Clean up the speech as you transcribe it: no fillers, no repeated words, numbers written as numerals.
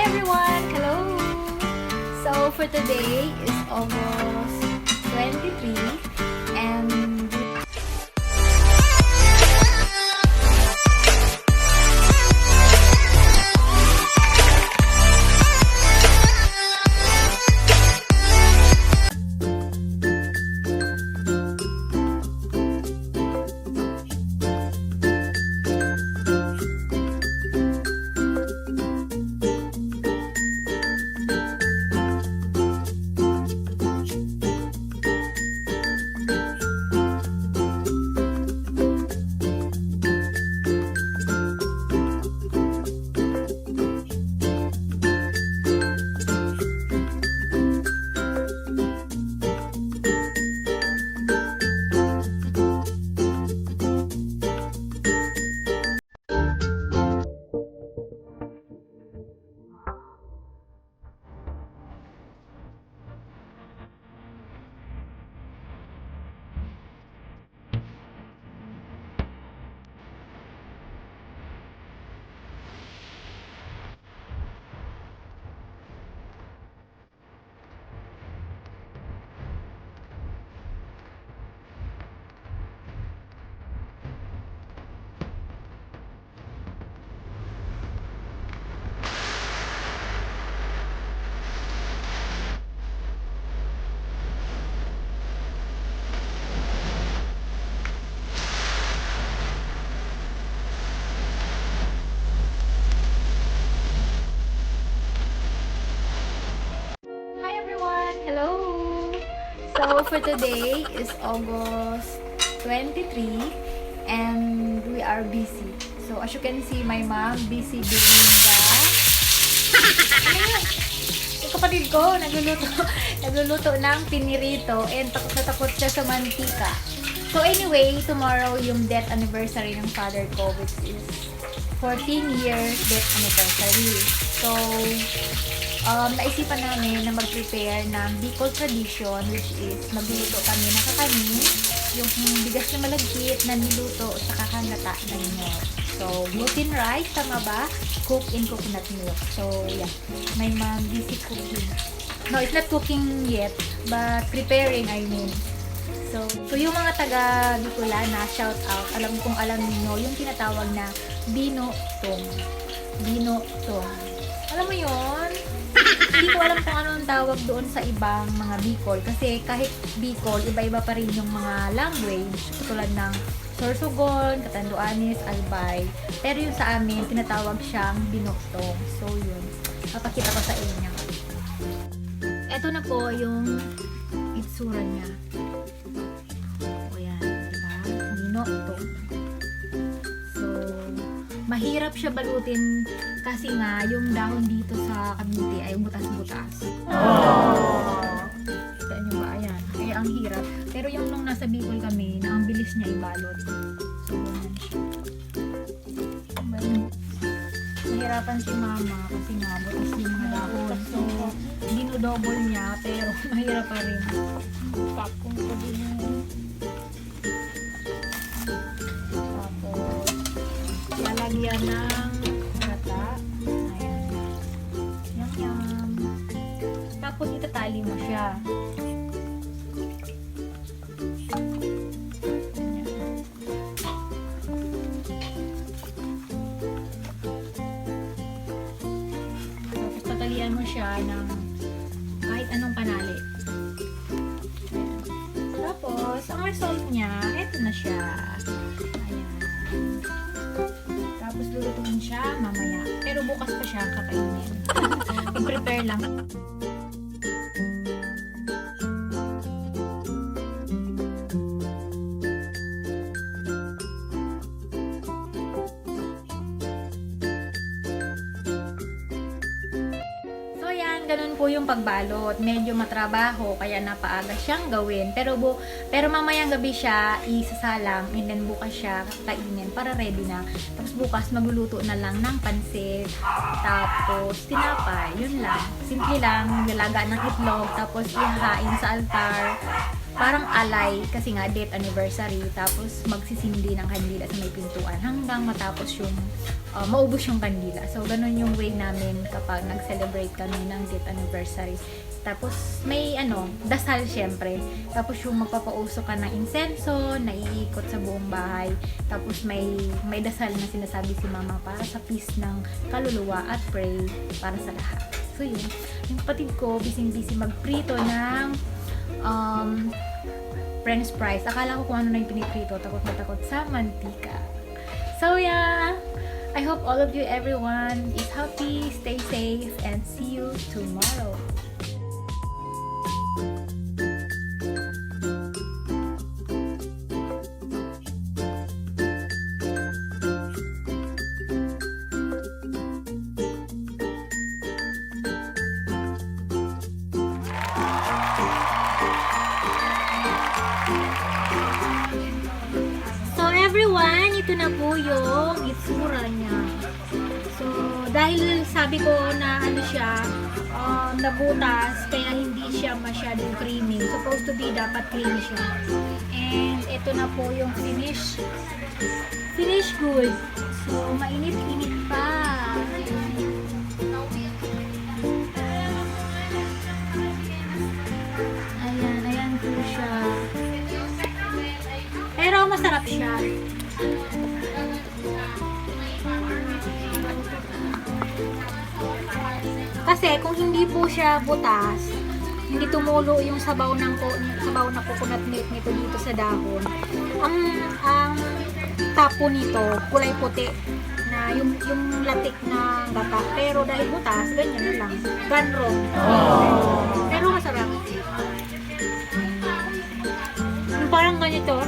Hi everyone! Hello! So for today is August 23 and hello! So for today is August 23 and we are busy. So as you can see, my mom busy doing yung kapatid ko, nagluluto ng pinirito and takot na takot siya sa mantika. So anyway, tomorrow yung death anniversary ng father ko, which is 14 years death anniversary. So naisipan namin na mag-prepare ng Bicol tradition, which is magluluto kami ng kakainin, yung bigas na malagkit na niluto sa kakanata ng niyog. So, gluten rice, tama ba? Cooked in coconut milk. So, yeah. My mom busy cooking. No, it's not cooking yet, but preparing, I mean. So yung mga taga Bicolana, shout out. Alam niyo yung tinatawag na BINUTONG. BINUTONG. Alam mo yun? Hindi ko alam kung ano ang tawag doon sa ibang mga Bicol. Kasi kahit Bicol, iba-iba pa rin yung mga language. Tulad ng Sorsogon, Catanduanes, Albay. Pero yung sa amin, tinatawag siyang binutong. So yun. Papakita ko sa inyo. Ito na po yung itsura niya. O yan, diba? Binutong. So, mahirap siya balutin kasi nga yung dahon dito sa Cavite ay butas-butas. Kita nyo ba? Ayan. Kaya ang hirap. Pero yung nung nasa Bicol kami, na ang bilis niya ibalot. So, ganyan siya. Nahirapan si mama kasi nga butas yung mga dahon. So, dinudouble niya pero mahirap pa rin. Tapos, lalagyan ng gata. Ayan. Yum. Tapos itatali mo siya. Tapos tatalian mo siya ng kahit anong panali. Ayan. Tapos, ang result niya, eto na siya. Ayan. Tapos lulutuin siya mamaya. Pero bukas pa siya kakainin. I-prepare lang. So yan, ganun po yung pagbalot. Medyo matrabaho, kaya napaaga siyang gawin. Pero mamayang gabi siya isasalang and then bukas siya kainin para ready na. Tapos bukas magluluto na lang ng pansit. Tapos tinapay, yun lang. Simple lang, nilaga ng itlog. Tapos ihahain sa altar. Parang alay kasi nga date anniversary. Tapos magsisindi ng kandila sa may pintuan hanggang matapos yung maubos yung kandila. So, ganun yung way namin kapag nag-celebrate kami ng 10th anniversary. Tapos, may dasal syempre. Tapos, yung magpapauso ka ng insenso, naiikot sa buong bahay. Tapos, may dasal na sinasabi si mama para sa peace ng kaluluwa at pray para sa lahat. So, yun. Yung kapatid ko, busy-busy magprito ng French fries. Akala ko kung ano na yung piniprito. Takot na takot sa mantika. So, yeah. I hope all of you, everyone, is happy, stay safe, and see you tomorrow. So everyone, ito na po yung itsura niya. So dahil sabi ko na siya, nabutas, kaya hindi siya masyadong creamy. Supposed to be dapat creamy siya. And ito na po yung finish good. So mainit-init pa. Ayan po siya. Pero masarap siya. Kasi kung hindi po siya butas, hindi tumulo yung sabaw na coconut milk nito dito sa dahon. Ang tapo nito, kulay puti na yung latik na gata. Pero dahil butas, ganyan na lang. Ganrong. Pero masarap. Parang ganito.